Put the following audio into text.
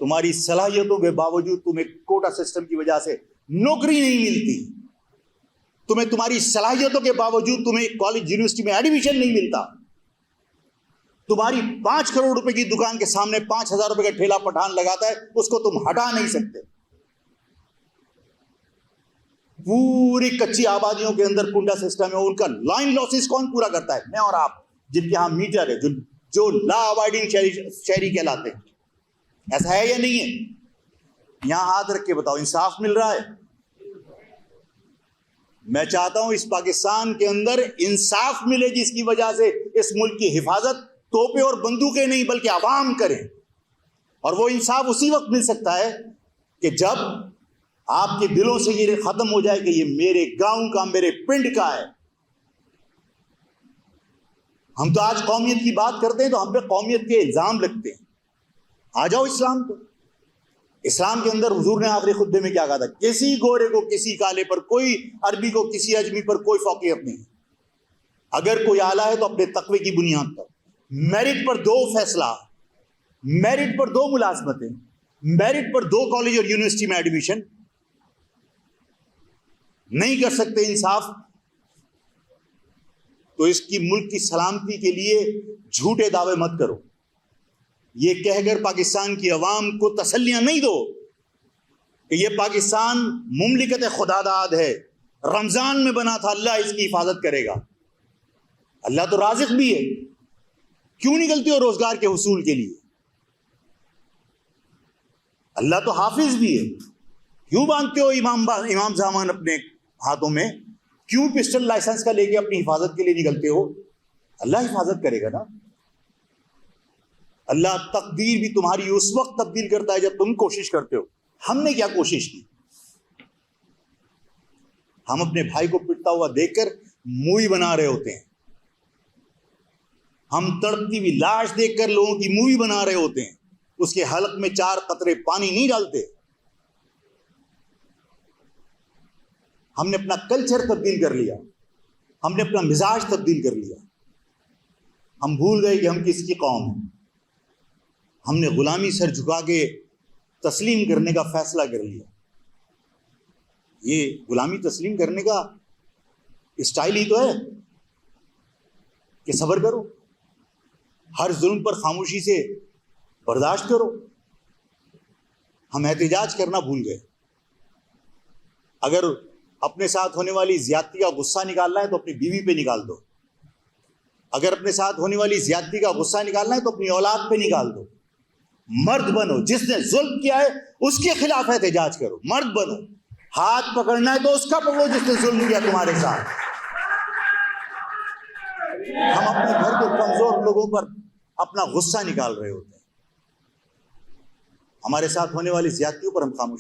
تمہاری صلاحیتوں کے باوجود تمہیں کوٹا سسٹم کی وجہ سے نوکری نہیں ملتی، تمہاری صلاحیتوں کے باوجود تمہیں کالج یونیورسٹی میں ایڈمیشن نہیں ملتا، تمہاری 5 کروڑ روپے کی دکان کے سامنے 5,000 روپے کا ٹھیلا پٹھان لگاتا ہے، اس کو تم ہٹا نہیں سکتے۔ پوری کچی آبادیوں کے اندر کنڈا سسٹم ہے، ان کا لائن لاسز کون پورا کرتا ہے؟ میں اور آپ، جن کے ہاں میٹر ہے، جو لا اوائڈنگ شہری کہلاتے ہیں۔ ایسا ہے یا نہیں ہے؟ یہاں ہاتھ رکھ کے بتاؤ، انصاف مل رہا ہے؟ میں چاہتا ہوں اس پاکستان کے اندر انصاف ملے، جس کی وجہ سے اس ملک کی حفاظت توپے اور بندوقیں نہیں بلکہ عوام کریں۔ اور وہ انصاف اسی وقت مل سکتا ہے کہ جب آپ کے دلوں سے یہ ختم ہو جائے کہ یہ میرے گاؤں کا، میرے پنڈ کا ہے۔ ہم تو آج قومیت کی بات کرتے ہیں تو ہم پہ قومیت کے الزام لگتے ہیں۔ آ جاؤ اسلام کو۔ اسلام کے اندر حضور نے آخری خطبے میں کیا کہا تھا؟ کسی گورے کو کسی کالے پر، کوئی عربی کو کسی اجمی پر کوئی فوقیت نہیں۔ اگر کوئی اعلیٰ ہے تو اپنے تقوی کی بنیاد پر، میرٹ پر 2 فیصلہ، میرٹ پر 2 ملازمتیں، میرٹ پر 2 کالج اور یونیورسٹی میں ایڈمیشن نہیں کر سکتے انصاف، تو اس کی ملک کی سلامتی کے لیے جھوٹے دعوے مت کرو۔ یہ کہہ کر پاکستان کی عوام کو تسلیاں نہیں دو کہ یہ پاکستان مملکت خدا داد ہے، رمضان میں بنا تھا، اللہ اس کی حفاظت کرے گا۔ اللہ تو رازق بھی ہے، کیوں نکلتے ہو روزگار کے حصول کے لیے؟ اللہ تو حافظ بھی ہے، کیوں باندھتے ہو امام زامان اپنے ہاتھوں میں؟ کیوں پسٹل لائسنس کا لے کے اپنی حفاظت کے لیے نکلتے ہو؟ اللہ حفاظت کرے گا نا۔ اللہ تقدیر بھی تمہاری اس وقت تبدیل کرتا ہے جب تم کوشش کرتے ہو۔ ہم نے کیا کوشش کی؟ ہم اپنے بھائی کو پٹتا ہوا دیکھ کر مووی بنا رہے ہوتے ہیں، ہم تڑپتی ہوئی لاش دیکھ کر لوگوں کی مووی بنا رہے ہوتے ہیں، اس کے حلق میں 4 قطرے پانی نہیں ڈالتے۔ ہم نے اپنا کلچر تبدیل کر لیا، ہم نے اپنا مزاج تبدیل کر لیا، ہم بھول گئے کہ ہم کس کی قوم ہیں۔ ہم نے غلامی سر جھکا کے تسلیم کرنے کا فیصلہ کر لیا۔ یہ غلامی تسلیم کرنے کا اسٹائل ہی تو ہے کہ صبر کرو، ہر ظلم پر خاموشی سے برداشت کرو۔ ہم احتجاج کرنا بھول گئے۔ اگر اپنے ساتھ ہونے والی زیادتی کا غصہ نکالنا ہے تو اپنی بیوی پہ نکال دو، اگر اپنے ساتھ ہونے والی زیادتی کا غصہ نکالنا ہے تو اپنی اولاد پہ نکال دو۔ مرد بنو، جس نے ظلم کیا ہے اس کے خلاف احتجاج کرو، مرد بنو۔ ہاتھ پکڑنا ہے تو اس کا پکڑو جس نے ظلم کیا تمہارے ساتھ۔ ہم اپنے گھر کے کمزور لوگوں پر اپنا غصہ نکال رہے ہوتے ہیں، ہمارے ساتھ ہونے والی زیادتیوں پر ہم خاموش